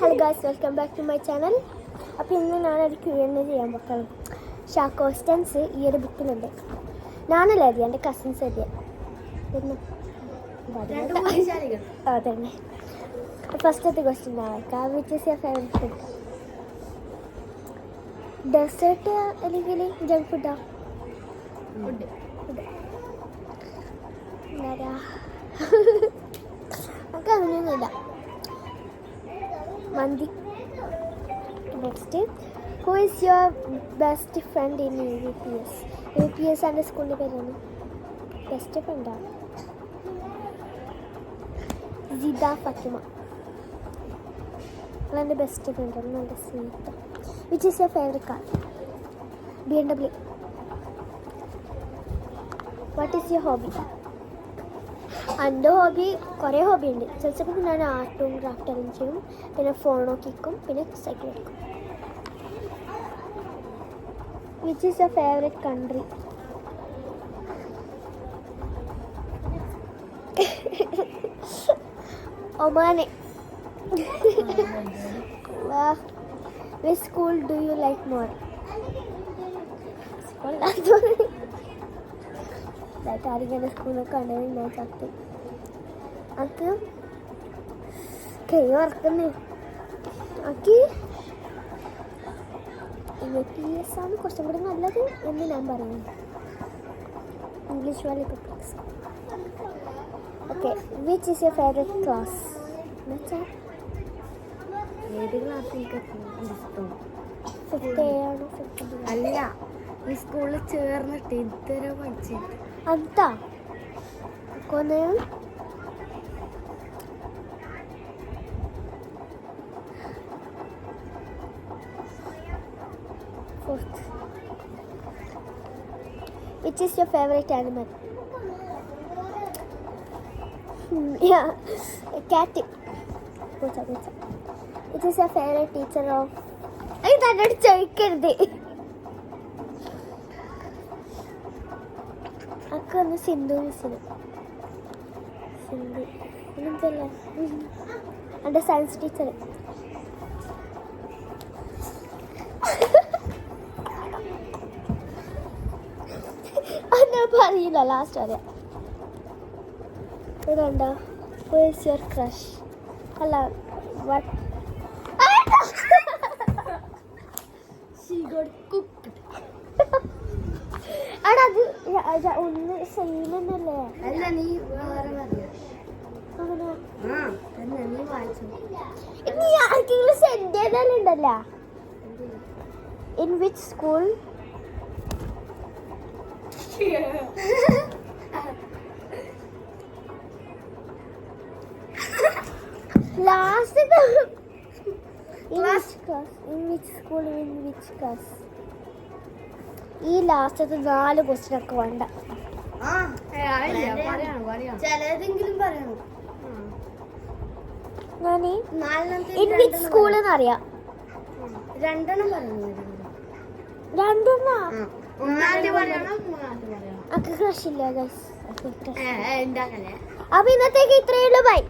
Hello guys, welcome back to my channel. അപ്പോൾ ഇന്ന് ഞാനൊരു Q&A ചെയ്യാൻ പറ്റുള്ളൂ. ക്വസ്റ്റ്യൻസ് ഈ ഒരു ബുക്കിലുണ്ട്. ഞാനല്ല എഴുതിയ, എൻ്റെ കസിൻസ് എഴുതിയ. പിന്നെ അതന്നെ. ഫസ്റ്റത്തെ ക്വസ്റ്റ്യൻ ആക്കാം. Which is your favourite food? Dessert അല്ലെങ്കിൽ ജങ്ക് ഫുഡാ? എന്താ നമുക്ക് അങ്ങനെയൊന്നുമില്ല. മന്തി. Next, who is your best friend in UPS? UPS എൻ്റെ സ്കൂളിൻ്റെ പേരാണ്. ബെസ്റ്റ് ഫ്രണ്ടാണ് ജിദ ഫാത്തിമ. അവളെൻ്റെ ബെസ്റ്റ് ഫ്രണ്ടാണ്, നല്ല sweet. Which is your favourite car? BMW. What is your hobby? എൻ്റെ ഹോബി കുറേ ഹോബി ഉണ്ട്. ചിലപ്പോൾ ഞാൻ ആർട്ടും ക്രാഫ്റ്റും ചെയ്യും, പിന്നെ ഫോൺ നോക്കിക്കും, പിന്നെ സൈക്കിൾ എടുക്കും. Which is your favourite country? Oman. Which school do you like more? ആരെങ്കിലും സ്കൂളൊക്കെ ഉണ്ടെങ്കിൽ ഞാൻ ചത്തു. അത് കൈ വറക്കുന്നേ. ആക്കി UPS ആണ് കുറച്ചും കൂടി നല്ലത് എന്ന് ഞാൻ പറയുന്നു. English Valley public's. Okay, which is your favourite class? എന്നുവെച്ചാൽ ഏത് ക്ലാസ്സിലേക്ക് ഇഷ്ടം? 5th A ആണോ 5th B? അല്ല, ഈ സ്കൂളിൽ ചേർന്നിട്ട് ഇതുവരെ പഠിച്ചിട്ട് അതാ കൊന്ന് fourth. Which is your favorite animal? Yeah, a cat. Which is your favorite teacher of? I thought ചോദിക്കരുത്. അക്കൊന്ന് സിന്ധു മിസ്സിന്. സിന്ധു എന്തല്ല എൻ്റെ സയൻസ് ടീച്ചർ. ഞാൻ പറയില്ല, ലാസ്റ്റ് അറിയാം. ഇതുണ്ടോ? Who is your crush? അല്ല, വാട്ട് എടാ, അത് ഒന്ന് സെയിം എന്നല്ലേ? അല്ല, നീ വേറെ പറഞ്ഞു. അങ്ങനെ നീ വായിച്ചു. ഇനി ആർക്കെങ്കിലും സെൻഡ് ചെയ്താലും ഉണ്ടല്ലോ. In which school? Last class. In which school? In which class? ഈ ലാസ്റ്റത്തെ 4 ക്വസ്റ്റ്യൻ ഒക്കെ വേണ്ട. ചിലതെങ്കിലും പറയണം. ഞാൻ ഇൻ വിച്ച് സ്കൂൾ എന്നറിയാം. 2 പറയുന്നു. 2 ഒന്നാമത്തെ പറയണം, മൂന്നാമത്തെ പറയണം. അക്ക് ക്രഷ് ഇല്ല ഗൈസ്. എന്താ അപ്പൊ ഇന്നത്തേക്ക് ഇത്രയേ ഉള്ളൂ. ബൈ.